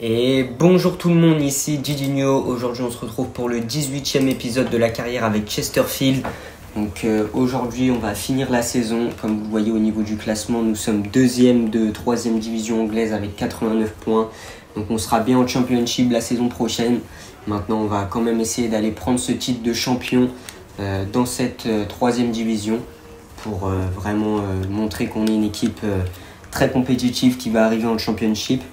Et bonjour tout le monde, ici Didinho. Aujourd'hui on se retrouve pour le 18e épisode de la carrière avec Chesterfield. Donc aujourd'hui on va finir la saison. Comme vous voyez au niveau du classement, nous sommes deuxième de 3e division anglaise avec 89 points. Donc on sera bien en Championship la saison prochaine. Maintenant on va quand même essayer d'aller prendre ce titre de champion dans cette 3e division. Pour vraiment montrer qu'on est une équipe très compétitive qui va arriver en Championship.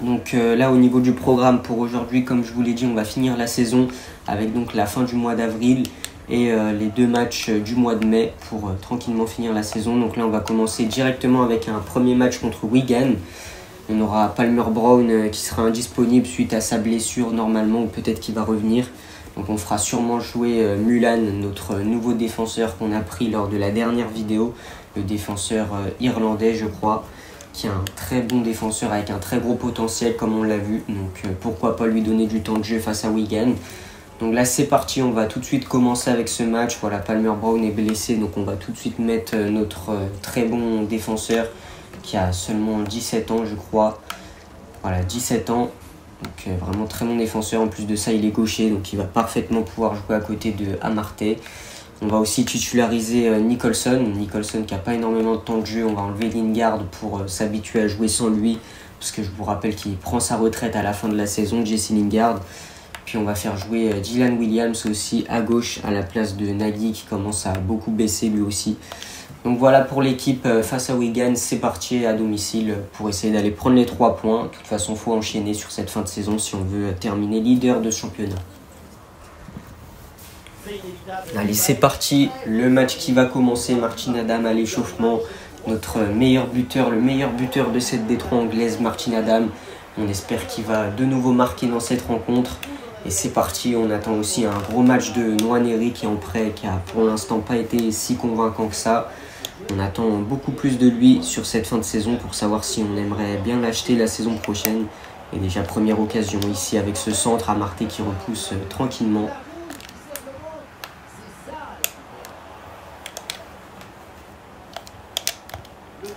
Donc là au niveau du programme pour aujourd'hui, comme je vous l'ai dit, on va finir la saison avec donc la fin du mois d'avril et les 2 matchs du mois de mai pour tranquillement finir la saison. Donc là on va commencer directement avec un premier match contre Wigan. On aura Palmer Brown qui sera indisponible suite à sa blessure normalement, ou peut-être qu'il va revenir. Donc on fera sûrement jouer Mulan, notre nouveau défenseur qu'on a pris lors de la dernière vidéo. Le défenseur irlandais je crois, qui est un très bon défenseur avec un très gros potentiel comme on l'a vu. Donc pourquoi pas lui donner du temps de jeu face à Wigan. Donc là c'est parti, on va tout de suite commencer avec ce match. Voilà, Palmer Brown est blessé, donc on va tout de suite mettre notre très bon défenseur qui a seulement 17 ans je crois. Voilà, 17 ans. Donc vraiment très bon défenseur, en plus de ça il est gaucher, donc il va parfaitement pouvoir jouer à côté de Amartey. On va aussi titulariser Nicholson qui n'a pas énormément de temps de jeu. On va enlever Lingard pour s'habituer à jouer sans lui, parce que je vous rappelle qu'il prend sa retraite à la fin de la saison, Jesse Lingard. Puis on va faire jouer Dylan Williams aussi à gauche à la place de Nagy qui commence à beaucoup baisser lui aussi. Donc voilà pour l'équipe face à Wigan, c'est parti à domicile pour essayer d'aller prendre les 3 points. De toute façon, il faut enchaîner sur cette fin de saison si on veut terminer leader de ce championnat. Allez, c'est parti, le match qui va commencer. Martin Adam à l'échauffement, notre meilleur buteur, le meilleur buteur de cette D3 anglaise, Martin Adam. On espère qu'il va de nouveau marquer dans cette rencontre. Et c'est parti, on attend aussi un gros match de Nwaneri qui est en prêt, qui a pour l'instant pas été si convaincant que ça. On attend beaucoup plus de lui sur cette fin de saison pour savoir si on aimerait bien l'acheter la saison prochaine. Et déjà première occasion ici avec ce centre à Amartey qui repousse tranquillement.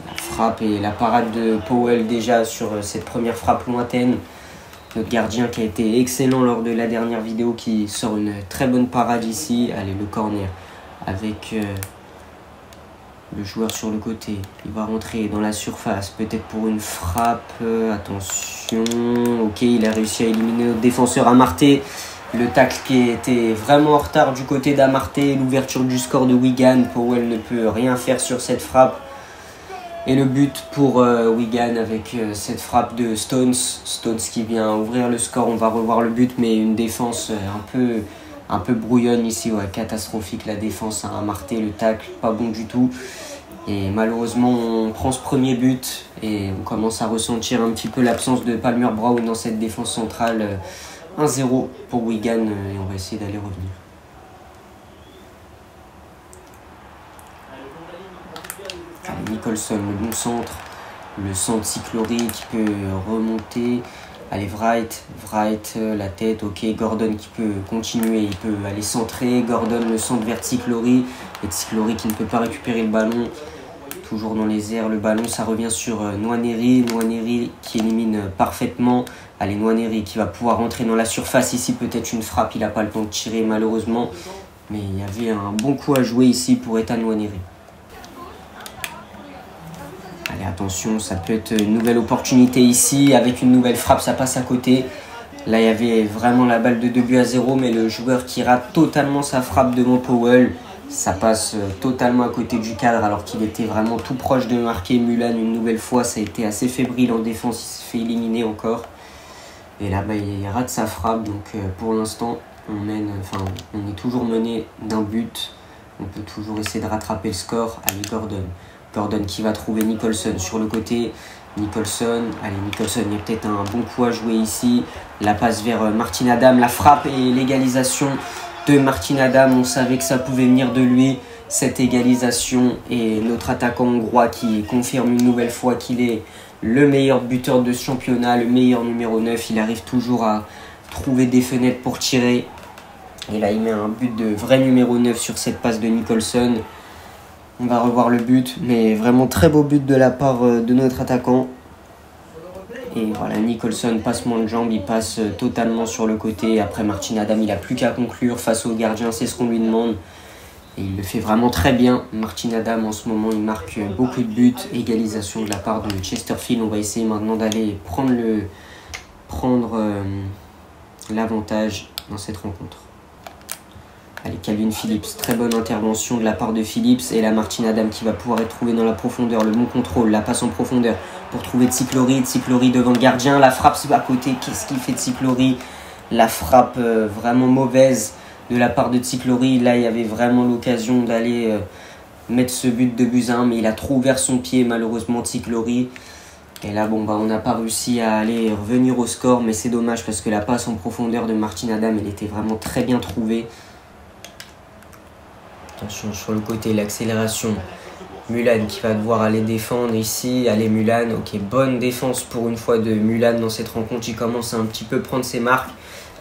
La frappe et la parade de Powell déjà sur cette première frappe lointaine. Notre gardien qui a été excellent lors de la dernière vidéo qui sort une très bonne parade ici. Allez, le corner avec le joueur sur le côté. Il va rentrer dans la surface, peut-être pour une frappe. Attention. Ok, il a réussi à éliminer notre défenseur Amartey. Le tacle qui était vraiment en retard du côté d'Amartey. L'ouverture du score de Wigan. Powell ne peut rien faire sur cette frappe. Et le but pour Wigan avec cette frappe de Stones. Stones qui vient ouvrir le score. On va revoir le but, mais une défense un peu brouillonne ici. Ouais, catastrophique la défense à Amartey. Le tacle, pas bon du tout. Et malheureusement, on prend ce premier but et on commence à ressentir un petit peu l'absence de Palmer Brown dans cette défense centrale. 1-0 pour Wigan et on va essayer d'aller revenir. Allez, Nicholson, le bon centre. Le centre Cyclory qui peut remonter. Allez, Wright, la tête, ok. Gordon qui peut continuer, il peut aller centrer. Gordon, le centre vers Cyclory. Et Cyclory qui ne peut pas récupérer le ballon. Toujours dans les airs, le ballon, ça revient sur Nwaneri. Nwaneri qui élimine parfaitement. Allez, Nwaneri qui va pouvoir rentrer dans la surface. Ici, peut-être une frappe, il n'a pas le temps de tirer malheureusement. Mais il y avait un bon coup à jouer ici pour Ethan Nwaneri. Allez, attention, ça peut être une nouvelle opportunité ici. Avec une nouvelle frappe, ça passe à côté. Là, il y avait vraiment la balle de 2-0, mais le joueur qui rate totalement sa frappe devant Powell. Ça passe totalement à côté du cadre alors qu'il était vraiment tout proche de marquer. Mulan, une nouvelle fois, ça a été assez fébrile en défense. Il se fait éliminer encore. Et là, il rate sa frappe. Donc pour l'instant, on est toujours mené d'un but. On peut toujours essayer de rattraper le score. Allez, Gordon qui va trouver Nicholson sur le côté. Allez, Nicholson, il y a peut-être un bon coup à jouer ici. La passe vers Martin Adam, la frappe et l'égalisation de Martin Adam. On savait que ça pouvait venir de lui, cette égalisation. Et notre attaquant hongrois qui confirme une nouvelle fois qu'il est le meilleur buteur de ce championnat, le meilleur numéro 9. Il arrive toujours à trouver des fenêtres pour tirer. Et là, il met un but de vrai numéro 9 sur cette passe de Nicholson. On va revoir le but, mais vraiment très beau but de la part de notre attaquant. Et voilà, Nicholson passement de jambe, il passe totalement sur le côté. Après Martin Adam, il n'a plus qu'à conclure face au gardien, c'est ce qu'on lui demande. Et il le fait vraiment très bien. Martin Adam, en ce moment, il marque beaucoup de buts. Égalisation de la part de Chesterfield. On va essayer maintenant d'aller prendre l'avantage dans cette rencontre. Allez, Calvin Phillips, très bonne intervention de la part de Phillips. Et là, Martin Adam qui va pouvoir être trouvé dans la profondeur. Le bon contrôle, la passe en profondeur pour trouver Tsiclori. Tsiclori devant le gardien. La frappe à côté. Qu'est-ce qu'il fait de Tsiclori? La frappe vraiment mauvaise de la part de Tsiclori. Là, il y avait vraiment l'occasion d'aller mettre ce but de but 1. Mais il a trop ouvert son pied, malheureusement, Tsiclori. Et là, bon, on n'a pas réussi à aller revenir au score. Mais c'est dommage parce que la passe en profondeur de Martin Adam, elle était vraiment très bien trouvée. Attention sur le côté, l'accélération. Mulan qui va devoir aller défendre ici. Allez Mulan, ok, bonne défense pour une fois de Mulan dans cette rencontre. Il commence à un petit peu prendre ses marques.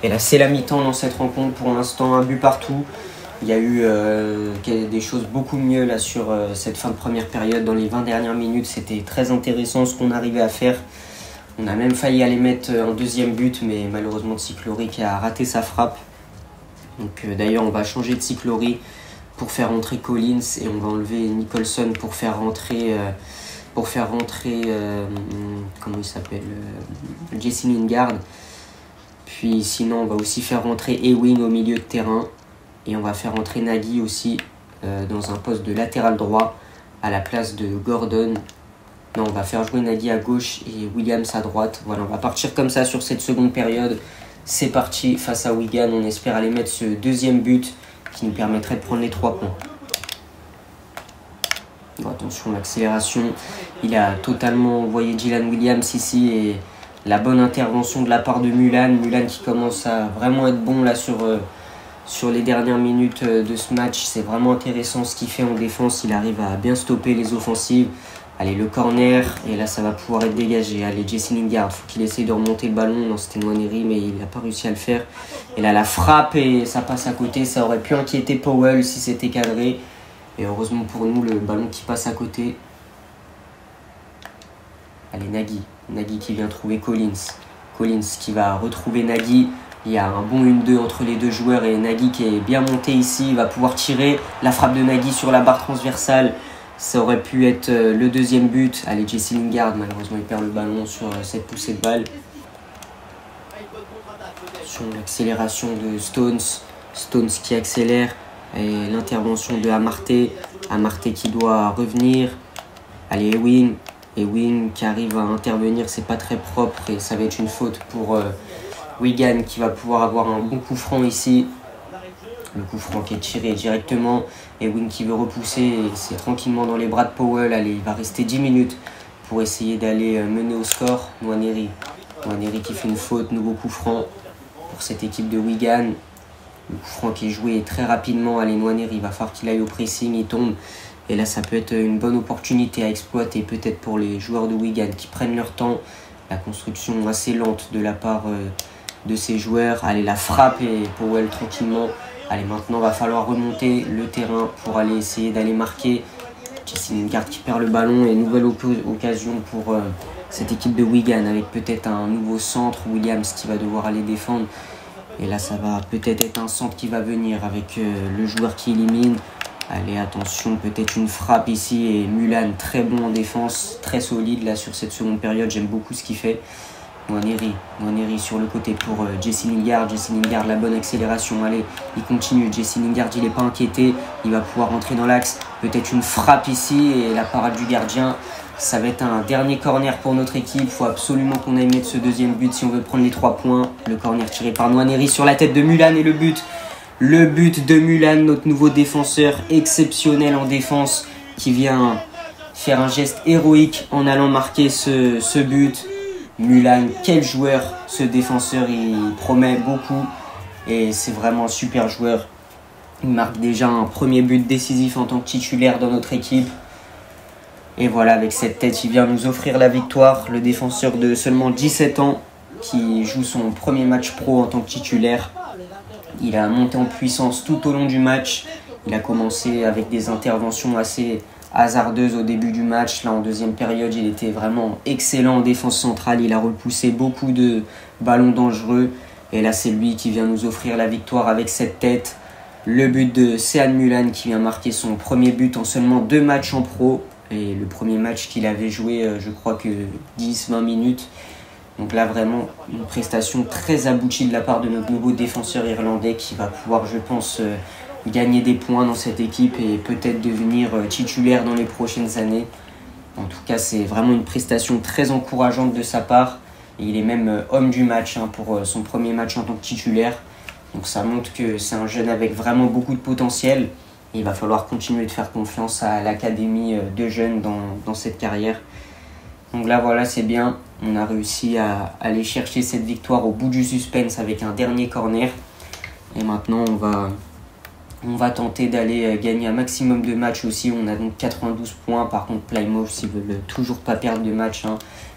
Et là c'est la mi-temps dans cette rencontre pour l'instant, un but partout. Il y a eu des choses beaucoup mieux là sur cette fin de première période. Dans les 20 dernières minutes, c'était très intéressant ce qu'on arrivait à faire. On a même failli aller mettre un deuxième but, mais malheureusement Tsiclori qui a raté sa frappe. Donc d'ailleurs on va changer de Tsiclori pour faire rentrer Collins et on va enlever Nicholson pour faire rentrer comment il s'appelle, Jesse Lingard. Puis sinon on va aussi faire rentrer Ewing au milieu de terrain et on va faire rentrer Nagy aussi dans un poste de latéral droit à la place de Gordon. Non, on va faire jouer Nagy à gauche et Williams à droite. Voilà, on va partir comme ça sur cette seconde période. C'est parti face à Wigan, on espère aller mettre ce deuxième but qui nous permettrait de prendre les 3 points. Bon, attention, l'accélération. Il a totalement envoyé Dylan Williams ici et la bonne intervention de la part de Mulan. Mulan qui commence à vraiment être bon là sur les dernières minutes de ce match. C'est vraiment intéressant ce qu'il fait en défense. Il arrive à bien stopper les offensives. Allez, le corner. Et là, ça va pouvoir être dégagé. Allez, Jesse Lingard. Il faut qu'il essaye de remonter le ballon. Non, c'était Nwaneri, mais il n'a pas réussi à le faire. Et là, la frappe et ça passe à côté. Ça aurait pu inquiéter Powell si c'était cadré. Et heureusement pour nous, le ballon qui passe à côté. Allez, Nagy. Nagy qui vient trouver Collins. Collins qui va retrouver Nagy. Il y a un bon 1-2 entre les deux joueurs. Et Nagy qui est bien monté ici. Il va pouvoir tirer. La frappe de Nagy sur la barre transversale. Ça aurait pu être le deuxième but. Allez, Jesse Lingard, malheureusement, il perd le ballon sur cette poussée de balle. Sur l'accélération de Stones. Stones qui accélère. Et l'intervention de Amartey. Amartey qui doit revenir. Allez, Ewing. Ewing qui arrive à intervenir. C'est pas très propre et ça va être une faute pour Wigan qui va pouvoir avoir un bon coup franc ici. Le coup franc qui est tiré directement. Ewing qui veut repousser. Et c'est tranquillement dans les bras de Powell. Allez, il va rester 10 minutes pour essayer d'aller mener au score. Nwaneri. Nwaneri qui fait une faute. Nouveau coup franc pour cette équipe de Wigan. Le coup franc qui est joué très rapidement. Allez, Nwaneri, il va falloir qu'il aille au pressing. Il tombe. Et là, ça peut être une bonne opportunité à exploiter. Peut-être pour les joueurs de Wigan qui prennent leur temps. La construction assez lente de la part de ces joueurs. Allez, la frappe et Powell tranquillement. Allez, maintenant, va falloir remonter le terrain pour aller essayer d'aller marquer. Jesse Lingard qui perd le ballon et nouvelle occasion pour cette équipe de Wigan avec peut-être un nouveau centre. Williams qui va devoir aller défendre. Et là, ça va peut-être être un centre qui va venir avec le joueur qui élimine. Allez, attention, peut-être une frappe ici. Et Mulan, très bon en défense, très solide là sur cette seconde période. J'aime beaucoup ce qu'il fait. Nwaneri sur le côté pour Jesse Lingard. Jesse Lingard, la bonne accélération. Allez, il continue. Jesse Lingard, il n'est pas inquiété. Il va pouvoir rentrer dans l'axe. Peut-être une frappe ici et la parade du gardien. Ça va être un dernier corner pour notre équipe. Il faut absolument qu'on aille mettre ce deuxième but si on veut prendre les 3 points. Le corner tiré par Nwaneri sur la tête de Mulan et le but. Le but de Mulan, notre nouveau défenseur exceptionnel en défense qui vient faire un geste héroïque en allant marquer ce but. Mulan, quel joueur, ce défenseur, il promet beaucoup et c'est vraiment un super joueur. Il marque déjà un premier but décisif en tant que titulaire dans notre équipe. Et voilà, avec cette tête, il vient nous offrir la victoire. Le défenseur de seulement 17 ans qui joue son premier match pro en tant que titulaire. Il a monté en puissance tout au long du match. Il a commencé avec des interventions assez hasardeuse au début du match. Là, en deuxième période, il était vraiment excellent en défense centrale. Il a repoussé beaucoup de ballons dangereux. Et là, c'est lui qui vient nous offrir la victoire avec cette tête. Le but de Sean Mullane qui vient marquer son premier but en seulement 2 matchs en pro. Et le premier match qu'il avait joué, je crois que 10-20 minutes. Donc là, vraiment, une prestation très aboutie de la part de notre nouveau défenseur irlandais qui va pouvoir, je pense, gagner des points dans cette équipe et peut-être devenir titulaire dans les prochaines années. En tout cas, c'est vraiment une prestation très encourageante de sa part. Et il est même homme du match pour son premier match en tant que titulaire. Donc ça montre que c'est un jeune avec vraiment beaucoup de potentiel. Et il va falloir continuer de faire confiance à l'académie de jeunes dans cette carrière. Donc là, voilà, c'est bien. On a réussi à aller chercher cette victoire au bout du suspense avec un dernier corner. Et maintenant, on va tenter d'aller gagner un maximum de matchs aussi. On a donc 92 points. Par contre, Plymouth, ils veulent toujours pas perdre de match.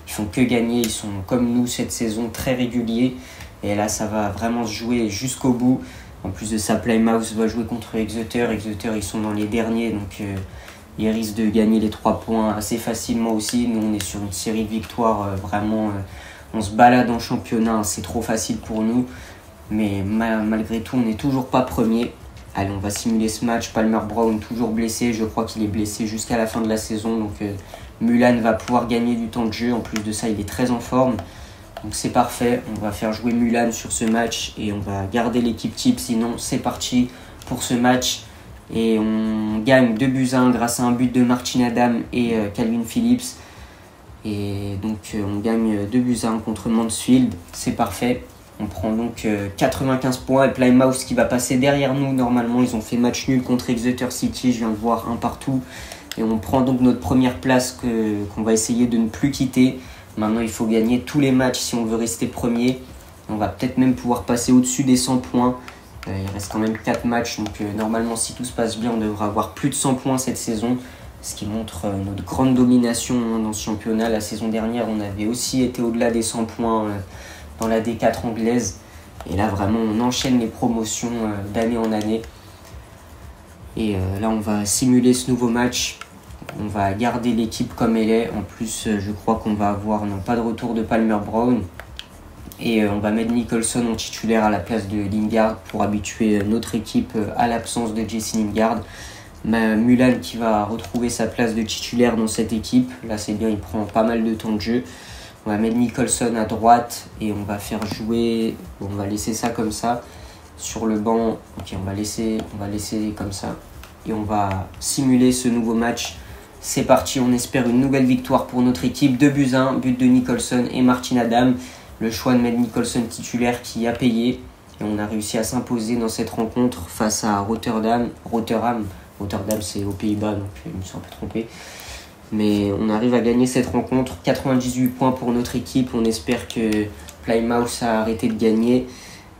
Ils font que gagner. Ils sont comme nous cette saison, très réguliers. Et là, ça va vraiment se jouer jusqu'au bout. En plus de ça, Plymouth va jouer contre Exeter. Exeter, ils sont dans les derniers. Donc, ils risquent de gagner les 3 points assez facilement aussi. Nous, on est sur une série de victoires. Vraiment, on se balade en championnat. C'est trop facile pour nous. Mais malgré tout, on n'est toujours pas premier. Allez, on va simuler ce match. Palmer Brown toujours blessé. Je crois qu'il est blessé jusqu'à la fin de la saison. Donc Mullane va pouvoir gagner du temps de jeu. En plus de ça, il est très en forme. Donc c'est parfait. On va faire jouer Mullane sur ce match. Et on va garder l'équipe type. Sinon, c'est parti pour ce match. Et on gagne 2-1 grâce à un but de Martin Adam et Calvin Phillips. Et donc on gagne 2-1 contre Mansfield. C'est parfait. On prend donc 95 points et Plymouth qui va passer derrière nous. Normalement, ils ont fait match nul contre Exeter City. Je viens de voir un partout. Et on prend donc notre première place qu'on va essayer de ne plus quitter. Maintenant, il faut gagner tous les matchs si on veut rester premier. On va peut-être même pouvoir passer au-dessus des 100 points. Il reste quand même 4 matchs. Donc normalement, si tout se passe bien, on devra avoir plus de 100 points cette saison. Ce qui montre notre grande domination dans ce championnat. La saison dernière, on avait aussi été au-delà des 100 points dans la D4 anglaise. Et là, vraiment, on enchaîne les promotions d'année en année. Et là, on va simuler ce nouveau match. On va garder l'équipe comme elle est. En plus, je crois qu'on va avoir pas de retour de Palmer Brown. Et on va mettre Nicholson en titulaire à la place de Lingard pour habituer notre équipe à l'absence de Jesse Lingard. Mullane qui va retrouver sa place de titulaire dans cette équipe. Là, c'est bien, il prend pas mal de temps de jeu. On va mettre Nicholson à droite et on va faire jouer. On va laisser ça comme ça sur le banc. Ok, on va laisser comme ça et on va simuler ce nouveau match. C'est parti, on espère une nouvelle victoire pour notre équipe. 2-1, but de Nicholson et Martin Adam. Le choix de mettre Nicholson titulaire qui a payé et on a réussi à s'imposer dans cette rencontre face à Rotterdam, c'est aux Pays-Bas, donc je me suis un peu trompé. Mais on arrive à gagner cette rencontre. 98 points pour notre équipe. On espère que Plymouth a arrêté de gagner.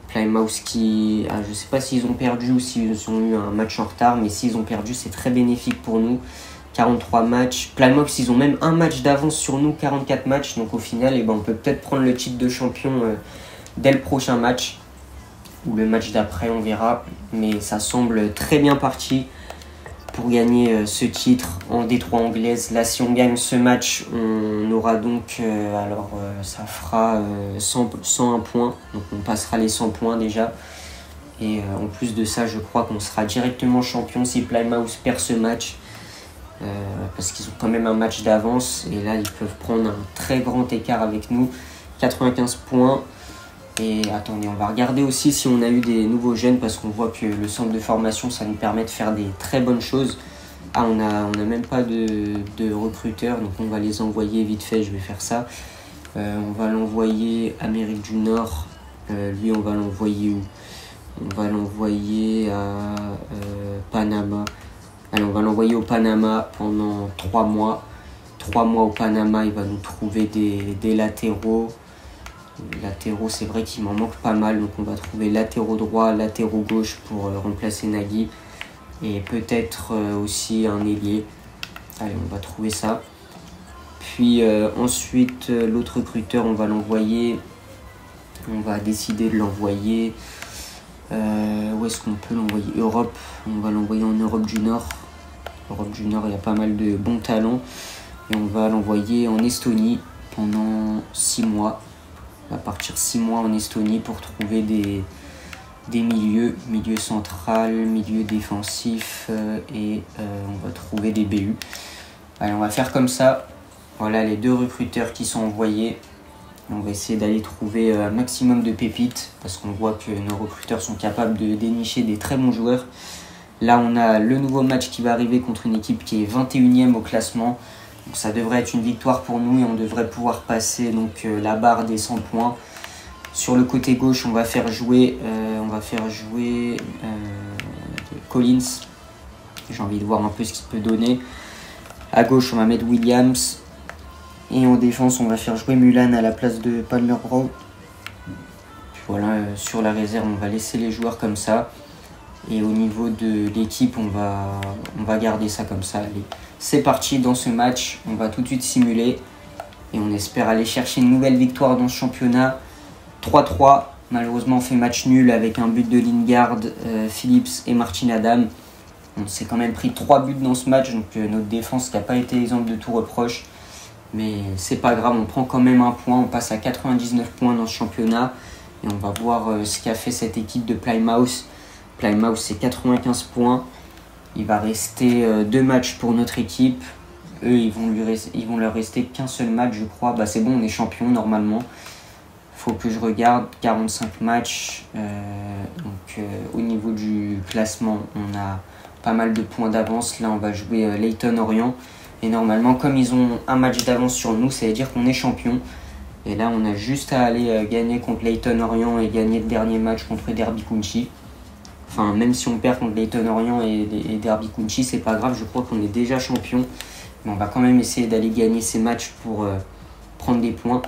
Plymouth qui... je ne sais pas s'ils ont perdu ou s'ils ont eu un match en retard. Mais s'ils ont perdu, c'est très bénéfique pour nous. 43 matchs. Plymouth, ils ont même un match d'avance sur nous. 44 matchs. Donc au final, on peut peut-être prendre le titre de champion dès le prochain match. Ou le match d'après, on verra. Mais ça semble très bien parti pour gagner ce titre en D3 anglaise. Là, si on gagne ce match, on aura donc, ça fera 101 points. Donc on passera les 100 points déjà. Et en plus de ça, je crois qu'on sera directement champion si Plymouth perd ce match. Parce qu'ils ont quand même un match d'avance. Et là, ils peuvent prendre un très grand écart avec nous. 95 points. Et attendez, on va regarder aussi si on a eu des nouveaux jeunes parce qu'on voit que le centre de formation, ça nous permet de faire des très bonnes choses. On n'a même pas de recruteurs, donc on va les envoyer vite fait, je vais faire ça. On va l'envoyer à Amérique du Nord. Lui, on va l'envoyer où? On va l'envoyer à Panama. Allez, on va l'envoyer au Panama pendant 3 mois. 3 mois au Panama, il va nous trouver des latéraux. Latéraux, c'est vrai qu'il m'en manque pas mal, donc on va trouver latéraux droit, latéraux gauche pour remplacer Nagy et peut-être aussi un ailier. Allez, on va trouver ça. Puis ensuite, l'autre recruteur, on va l'envoyer. On va décider de l'envoyer. Où est-ce qu'on peut l'envoyer? Europe. On va l'envoyer en Europe du Nord. Europe du Nord, il y a pas mal de bons talents. Et on va l'envoyer en Estonie pendant 6 mois. On va partir 6 mois en Estonie pour trouver des milieux central, milieu défensif et on va trouver des BU. Allez, on va faire comme ça. Voilà les 2 recruteurs qui sont envoyés. On va essayer d'aller trouver un maximum de pépites parce qu'on voit que nos recruteurs sont capables de dénicher des très bons joueurs. Là, on a le nouveau match qui va arriver contre une équipe qui est 21e au classement. Donc, ça devrait être une victoire pour nous et on devrait pouvoir passer la barre des 100 points. Sur le côté gauche, on va faire jouer Collins. J'ai envie de voir un peu ce qu'il peut donner. À gauche, on va mettre Williams. Et en défense, on va faire jouer Mulan à la place de Palmer Brown. Puis voilà, sur la réserve, on va laisser les joueurs comme ça. Et au niveau de l'équipe, on va garder ça comme ça. Allez, c'est parti dans ce match. On va tout de suite simuler. Et on espère aller chercher une nouvelle victoire dans ce championnat. 3-3. Malheureusement, on fait match nul avec un but de Lingard, Phillips et Martin Adam. On s'est quand même pris 3 buts dans ce match. Donc notre défense qui n'a pas été exemple de tout reproche. Mais c'est pas grave, on prend quand même un point. On passe à 99 points dans ce championnat. Et on va voir ce qu'a fait cette équipe de Plymouth. Plymouth, c'est 95 points. Il va rester 2 matchs pour notre équipe. Eux, ils vont leur rester qu'un seul match, je crois. Bah, c'est bon, on est champion normalement. Faut que je regarde 45 matchs. Au niveau du classement, on a pas mal de points d'avance. Là, on va jouer Leyton Orient. Et normalement, comme ils ont un match d'avance sur nous, ça veut dire qu'on est champion. Et là, on a juste à aller gagner contre Leyton Orient et gagner le dernier match contre Derby County. Enfin, même si on perd contre Leyton Orient et Derby County, c'est pas grave, je crois qu'on est déjà champion. Mais on va quand même essayer d'aller gagner ces matchs pour prendre des points.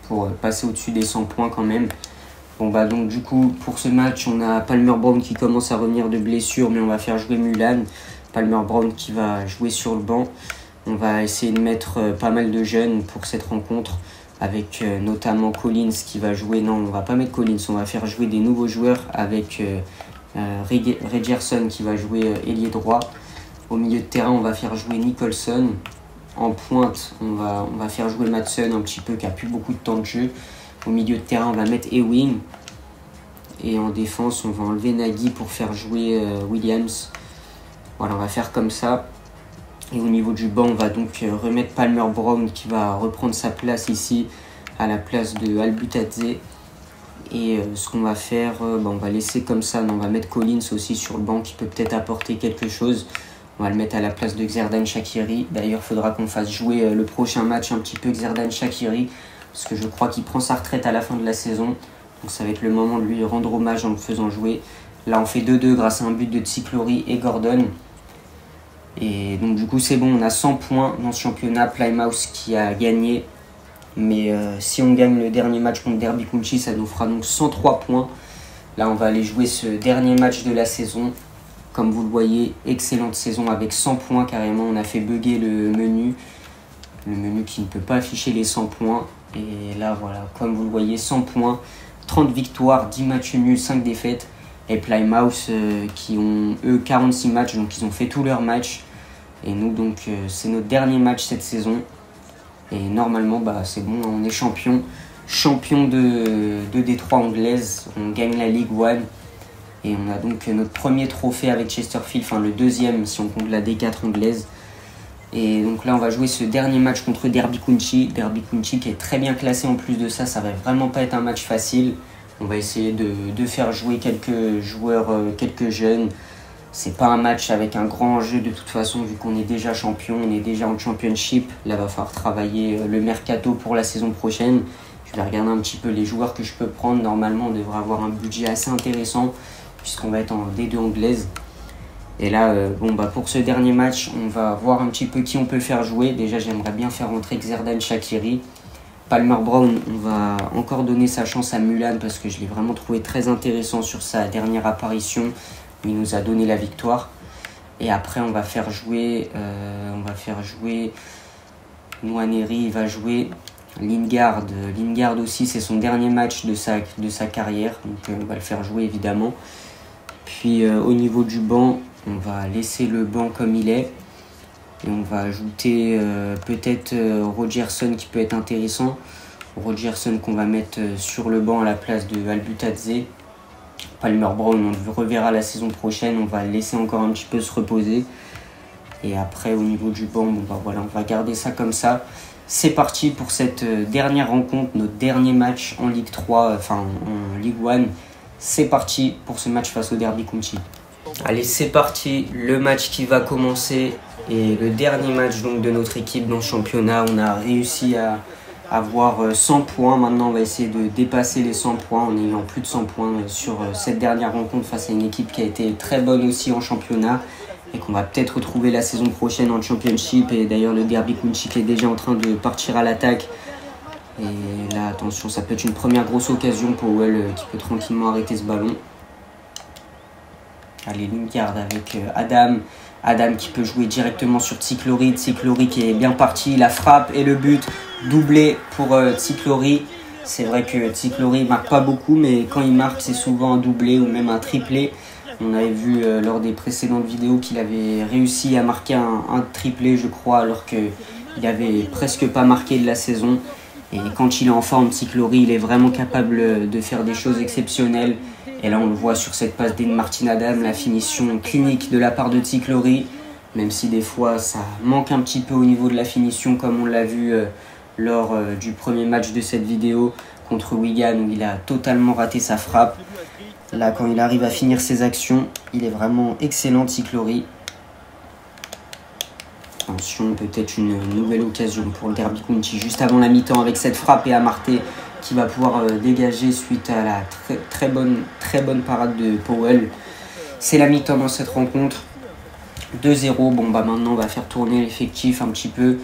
Pour passer au-dessus des 100 points quand même. Bon bah donc du coup, pour ce match, on a Palmer Brown qui commence à revenir de blessure, mais on va faire jouer Mulan. Palmer Brown qui va jouer sur le banc. On va essayer de mettre pas mal de jeunes pour cette rencontre, avec notamment Collins qui va jouer. Non, on va pas mettre Collins, on va faire jouer des nouveaux joueurs avec Regerson qui va jouer ailier droit. Au milieu de terrain, on va faire jouer Nicholson. En pointe, on va faire jouer Madsen un petit peu, qui a plus beaucoup de temps de jeu. Au milieu de terrain, on va mettre Ewing. Et en défense, on va enlever Nagy pour faire jouer Williams. Voilà, on va faire comme ça. Et au niveau du banc, on va donc remettre Palmer Brown qui va reprendre sa place ici à la place de Albutadze. Et ce qu'on va faire, on va laisser comme ça. On va mettre Collins aussi sur le banc qui peut peut-être apporter quelque chose. On va le mettre à la place de Xherdan Shaqiri. D'ailleurs, il faudra qu'on fasse jouer le prochain match un petit peu Xherdan Shaqiri, parce que je crois qu'il prend sa retraite à la fin de la saison. Donc ça va être le moment de lui rendre hommage en le faisant jouer. Là, on fait 2-2 grâce à un but de Tsiklouri et Gordon. Et donc du coup, c'est bon, on a 100 points dans ce championnat. Plymouth qui a gagné. Mais si on gagne le dernier match contre Derby County, ça nous fera donc 103 points. Là, on va aller jouer ce dernier match de la saison. Comme vous le voyez, excellente saison avec 100 points carrément. On a fait bugger le menu qui ne peut pas afficher les 100 points. Et là, voilà, comme vous le voyez, 100 points, 30 victoires, 10 matchs nuls, 5 défaites. Et Plymouth qui ont, eux, 46 matchs, donc ils ont fait tous leurs matchs. Et nous, donc, c'est notre dernier match cette saison. Et normalement, c'est bon, on est champion. Champion de Détroit anglaise. On gagne la Ligue 1. Et on a donc notre premier trophée avec Chesterfield, enfin le deuxième si on compte la D4 anglaise. Et donc là, on va jouer ce dernier match contre Derby County. Derby County qui est très bien classé en plus de ça, ça va vraiment pas être un match facile. On va essayer de faire jouer quelques joueurs, quelques jeunes. C'est pas un match avec un grand enjeu de toute façon, vu qu'on est déjà champion, on est déjà en championship. Là, il va falloir travailler le mercato pour la saison prochaine. Je vais regarder un petit peu les joueurs que je peux prendre. Normalement, on devrait avoir un budget assez intéressant, puisqu'on va être en D2 anglaise. Et là, pour ce dernier match, on va voir un petit peu qui on peut faire jouer. Déjà, j'aimerais bien faire rentrer Xherdan Shaqiri. Palmer Brown, on va encore donner sa chance à Mulan, parce que je l'ai vraiment trouvé très intéressant sur sa dernière apparition. Il nous a donné la victoire. Et après, on va faire jouer Nwaneri, il va jouer Lingard. Lingard aussi, c'est son dernier match de sa carrière. Donc, on va le faire jouer, évidemment. Puis au niveau du banc, On va laisser le banc comme il est. Et on va ajouter peut-être Rogerson qui peut être intéressant. Rogerson qu'on va mettre sur le banc à la place de Albutadze. Palmer Brown, on le reverra la saison prochaine. On va le laisser encore un petit peu se reposer. Et après, au niveau du banc, voilà, on va garder ça comme ça. C'est parti pour cette dernière rencontre, notre dernier match en Ligue 3, enfin en Ligue 1. C'est parti pour ce match face au Derby County. Allez, c'est parti, le match qui va commencer et le dernier match donc, de notre équipe dans le championnat. On a réussi à avoir 100 points. Maintenant, on va essayer de dépasser les 100 points en ayant plus de 100 points sur cette dernière rencontre face à une équipe qui a été très bonne aussi en championnat et qu'on va peut-être retrouver la saison prochaine en Championship. Et d'ailleurs, le Derby County qui est déjà en train de partir à l'attaque. Et là, attention, ça peut être une première grosse occasion pour Powell qui peut tranquillement arrêter ce ballon. Allez, Lingard avec Adam. Adam qui peut jouer directement sur Tsiklory. Tsiklory qui est bien parti. La frappe et le but doublé pour Tsiklory. C'est vrai que Tsiklory ne marque pas beaucoup, mais quand il marque, c'est souvent un doublé ou même un triplé. On avait vu lors des précédentes vidéos qu'il avait réussi à marquer un triplé, je crois, alors qu'il n'avait presque pas marqué de la saison. Et quand il est en forme, Tsiklory, il est vraiment capable de faire des choses exceptionnelles. Et là, on le voit sur cette passe d'Martin Adam, la finition clinique de la part de Tsiklory. Même si des fois, ça manque un petit peu au niveau de la finition, comme on l'a vu lors du premier match de cette vidéo contre Wigan, où il a totalement raté sa frappe. Là, quand il arrive à finir ses actions, il est vraiment excellent, Tsiklory. Attention, peut-être une nouvelle occasion pour le Derby County juste avant la mi-temps avec cette frappe et Amartey qui va pouvoir dégager suite à la très bonne parade de Powell. C'est la mi-temps dans cette rencontre. 2-0. Bon, maintenant, on va faire tourner l'effectif un petit peu.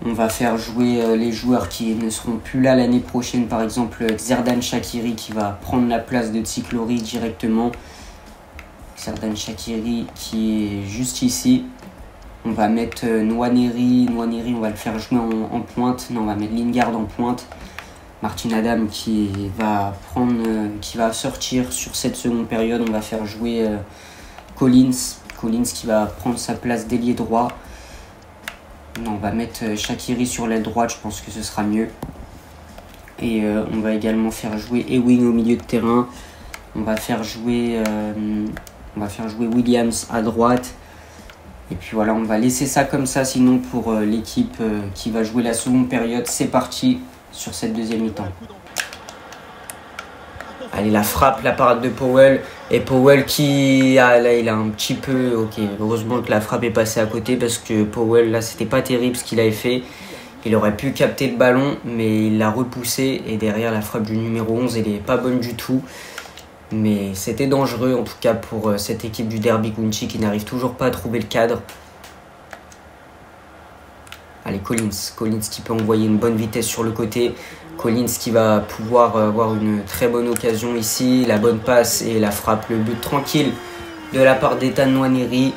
On va faire jouer les joueurs qui ne seront plus là l'année prochaine. Par exemple, Xherdan Shaqiri qui va prendre la place de Tsiklory directement. Xherdan Shaqiri qui est juste ici. On va mettre Nwaneri, on va le faire jouer en pointe. Non, on va mettre Lingard en pointe. Martin Adam qui va sortir sur cette seconde période. On va faire jouer Collins qui va prendre sa place d'ailier droit. Non, on va mettre Shaqiri sur l'aile droite, je pense que ce sera mieux. Et on va également faire jouer Ewing au milieu de terrain. On va faire jouer Williams à droite. Et puis voilà, on va laisser ça comme ça, sinon pour l'équipe qui va jouer la seconde période. C'est parti sur cette deuxième mi-temps. Allez, la frappe, la parade de Powell. Et Powell là, il a un petit peu... Ok, heureusement que la frappe est passée à côté parce que Powell, là, c'était pas terrible ce qu'il avait fait. Il aurait pu capter le ballon, mais il l'a repoussé. Et derrière, la frappe du numéro 11, elle n'est pas bonne du tout. Mais c'était dangereux en tout cas pour cette équipe du Derby County qui n'arrive toujours pas à trouver le cadre. Allez, Collins qui peut envoyer une bonne vitesse sur le côté. Collins qui va pouvoir avoir une très bonne occasion ici. La bonne passe et la frappe, le but tranquille de la part d'Ethan Nwaneri.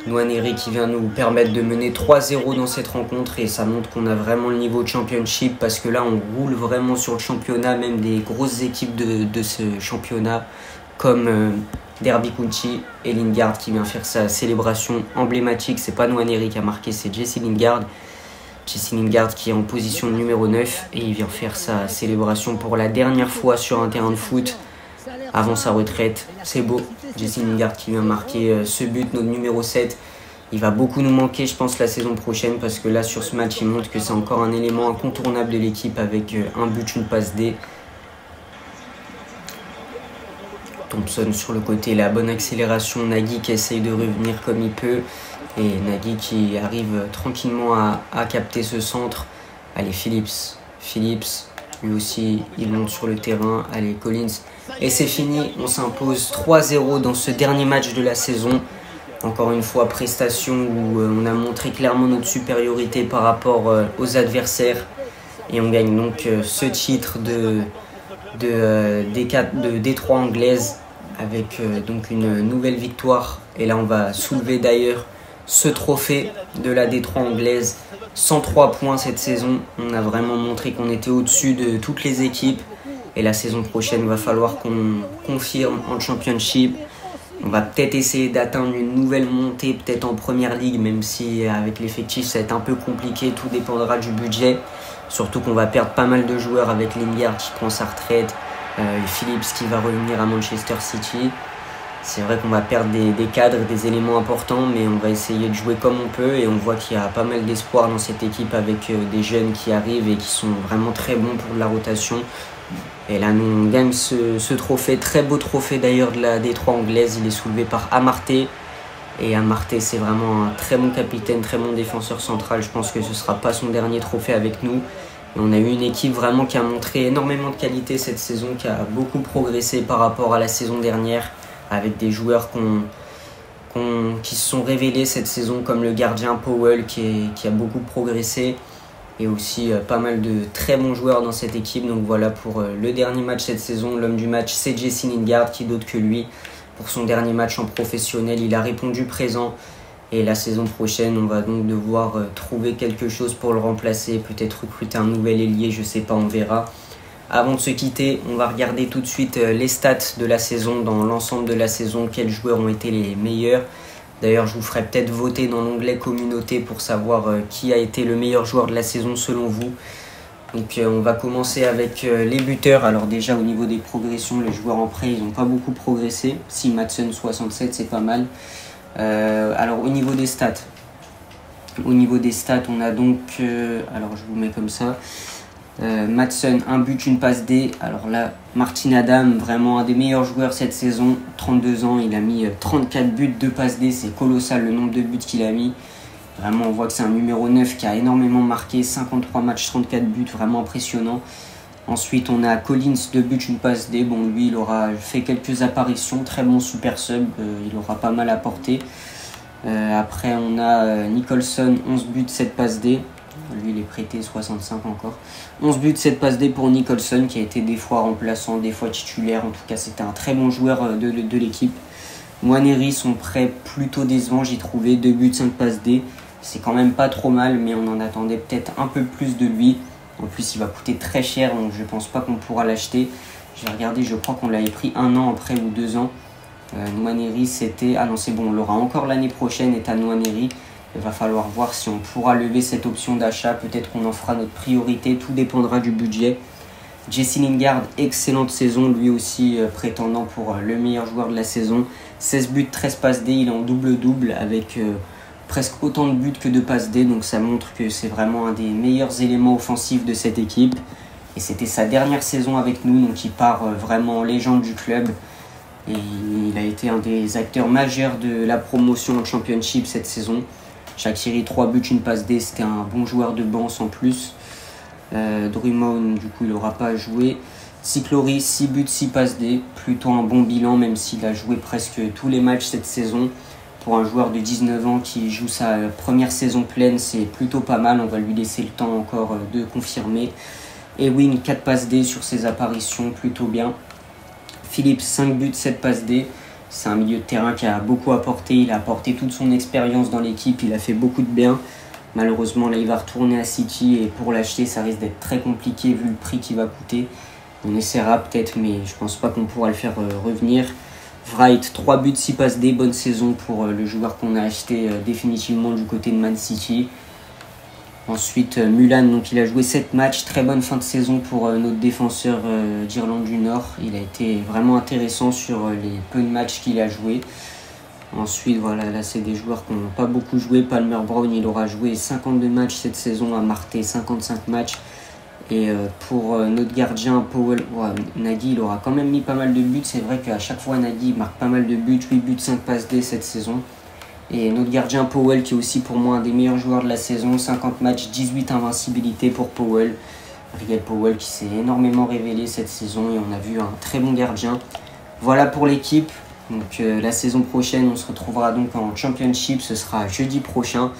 Nwaneri qui vient nous permettre de mener 3-0 dans cette rencontre. Et ça montre qu'on a vraiment le niveau de championship parce que là, on roule vraiment sur le championnat. Même des grosses équipes de ce championnat comme Derby County et Lingard qui vient faire sa célébration emblématique. C'est pas Nwaneri qui a marqué, c'est Jesse Lingard. Jesse Lingard qui est en position numéro 9 et il vient faire sa célébration pour la dernière fois sur un terrain de foot avant sa retraite. C'est beau, Jesse Lingard qui vient marquer ce but, notre numéro 7. Il va beaucoup nous manquer, je pense, la saison prochaine parce que là, sur ce match, il montre que c'est encore un élément incontournable de l'équipe avec un but, une passe D. Thompson sur le côté, la bonne accélération. Nagy qui essaye de revenir comme il peut. Et Nagy qui arrive tranquillement à capter ce centre. Allez, Phillips, lui aussi, il monte sur le terrain. Allez, Collins. Et c'est fini, on s'impose 3-0 dans ce dernier match de la saison. Encore une fois, prestation où on a montré clairement notre supériorité par rapport aux adversaires. Et on gagne donc ce titre de D3 anglaise avec donc une nouvelle victoire. Et là, on va soulever d'ailleurs ce trophée de la D3 anglaise. 103 points cette saison. On a vraiment montré qu'on était au-dessus de toutes les équipes. Et la saison prochaine, il va falloir qu'on confirme en Championship. On va peut-être essayer d'atteindre une nouvelle montée, peut-être en première ligue, même si avec l'effectif ça va être un peu compliqué, tout dépendra du budget. Surtout qu'on va perdre pas mal de joueurs avec Lingard qui prend sa retraite, Phillips qui va revenir à Manchester City. C'est vrai qu'on va perdre des cadres, des éléments importants, mais on va essayer de jouer comme on peut et on voit qu'il y a pas mal d'espoir dans cette équipe avec des jeunes qui arrivent et qui sont vraiment très bons pour de la rotation. Et là, nous, on gagne ce trophée, très beau trophée d'ailleurs de la D3 anglaise. Il est soulevé par Amartey. Et Amartey, c'est vraiment un très bon capitaine, très bon défenseur central. Je pense que ce ne sera pas son dernier trophée avec nous. Et on a eu une équipe vraiment qui a montré énormément de qualité cette saison, qui a beaucoup progressé par rapport à la saison dernière, avec des joueurs qui se sont révélés cette saison, comme le gardien Powell qui a beaucoup progressé. Et aussi pas mal de très bons joueurs dans cette équipe. Donc voilà pour le dernier match cette saison. L'homme du match, c'est Jesse Lingard, qui d'autre que lui. Pour son dernier match en professionnel, il a répondu présent. Et la saison prochaine, on va donc devoir trouver quelque chose pour le remplacer. Peut-être recruter un nouvel ailier, je sais pas, on verra. Avant de se quitter, on va regarder tout de suite les stats de la saison, dans l'ensemble de la saison, quels joueurs ont été les meilleurs. D'ailleurs, je vous ferai peut-être voter dans l'onglet communauté pour savoir qui a été le meilleur joueur de la saison selon vous. Donc on va commencer avec les buteurs. Alors déjà au niveau des progressions, les joueurs en prêt, ils n'ont pas beaucoup progressé. Si Maatsen 67, c'est pas mal. Alors au niveau des stats, on a donc, alors je vous mets comme ça. Maatsen, un but, une passe D. Alors là, Martin Adam, vraiment un des meilleurs joueurs cette saison. 32 ans, il a mis 34 buts, 2 passes D. C'est colossal le nombre de buts qu'il a mis. Vraiment, on voit que c'est un numéro 9 qui a énormément marqué. 53 matchs, 34 buts, vraiment impressionnant. Ensuite, on a Collins, 2 buts, une passe D. Bon, lui, il aura fait quelques apparitions. Très bon super sub, il aura pas mal apporté. Après, on a Nicholson, 11 buts, 7 passes D. Lui, il est prêté 65 encore. 11 buts, 7 passes D pour Nicholson, qui a été des fois remplaçant, des fois titulaire. En tout cas, c'était un très bon joueur de l'équipe. Nwaneri, son prêt plutôt décevant, j'ai trouvé. 2 buts, 5 passes D. C'est quand même pas trop mal, mais on en attendait peut-être un peu plus de lui. En plus, il va coûter très cher, donc je pense pas qu'on pourra l'acheter. J'ai regardé, je crois qu'on l'avait pris 1 an après ou 2 ans. Nwaneri, c'était... Ah non, c'est bon, on l'aura encore l'année prochaine, et à Nwaneri. Il va falloir voir si on pourra lever cette option d'achat. Peut-être qu'on en fera notre priorité. Tout dépendra du budget. Jesse Lingard, excellente saison. Lui aussi prétendant pour le meilleur joueur de la saison. 16 buts, 13 passes D. Il est en double-double avec presque autant de buts que de passes D. Donc ça montre que c'est vraiment un des meilleurs éléments offensifs de cette équipe. Et c'était sa dernière saison avec nous. Donc il part vraiment en légende du club. Et il a été un des acteurs majeurs de la promotion en Championship cette saison. Shaqiri, 3 buts, une passe D, c'était un bon joueur de banc sans plus. Drummond, du coup, il n'aura pas à jouer. Cyclory, 6 buts, 6 passes D, plutôt un bon bilan, même s'il a joué presque tous les matchs cette saison. Pour un joueur de 19 ans qui joue sa première saison pleine, c'est plutôt pas mal. On va lui laisser le temps encore de confirmer. Ewing, 4 passes D sur ses apparitions, plutôt bien. Phillips, 5 buts, 7 passes D. C'est un milieu de terrain qui a beaucoup apporté. Il a apporté toute son expérience dans l'équipe. Il a fait beaucoup de bien. Malheureusement, là, il va retourner à City. Et pour l'acheter, ça risque d'être très compliqué vu le prix qu'il va coûter. On essaiera peut-être, mais je pense pas qu'on pourra le faire revenir. Wright, 3 buts, 6 passes D. Bonne saison pour le joueur qu'on a acheté définitivement du côté de Man City. Ensuite, Mulan, donc il a joué 7 matchs. Très bonne fin de saison pour notre défenseur d'Irlande du Nord. Il a été vraiment intéressant sur les peu de matchs qu'il a joué. Ensuite, voilà, là c'est des joueurs qui n'ont pas beaucoup joué. Palmer Brown, il aura joué 52 matchs cette saison. Amartey, 55 matchs. Et pour notre gardien Powell, Nagy, il aura quand même mis pas mal de buts. C'est vrai qu'à chaque fois, Nagy marque pas mal de buts. 8 buts, 5 passes D cette saison. Et notre gardien Powell, qui est aussi pour moi un des meilleurs joueurs de la saison. 50 matchs, 18 invincibilités pour Powell. Riel Powell qui s'est énormément révélé cette saison. Et on a vu un très bon gardien. Voilà pour l'équipe. Donc la saison prochaine, on se retrouvera donc en Championship. Ce sera jeudi prochain.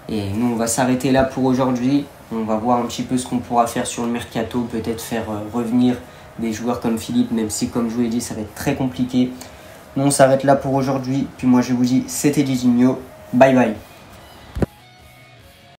Et nous, on va s'arrêter là pour aujourd'hui. On va voir un petit peu ce qu'on pourra faire sur le mercato. Peut-être faire revenir des joueurs comme Philippe, même si, comme je vous l'ai dit, ça va être très compliqué. Nous, on s'arrête là pour aujourd'hui. Puis moi, je vous dis, c'était Didinho. Bye bye.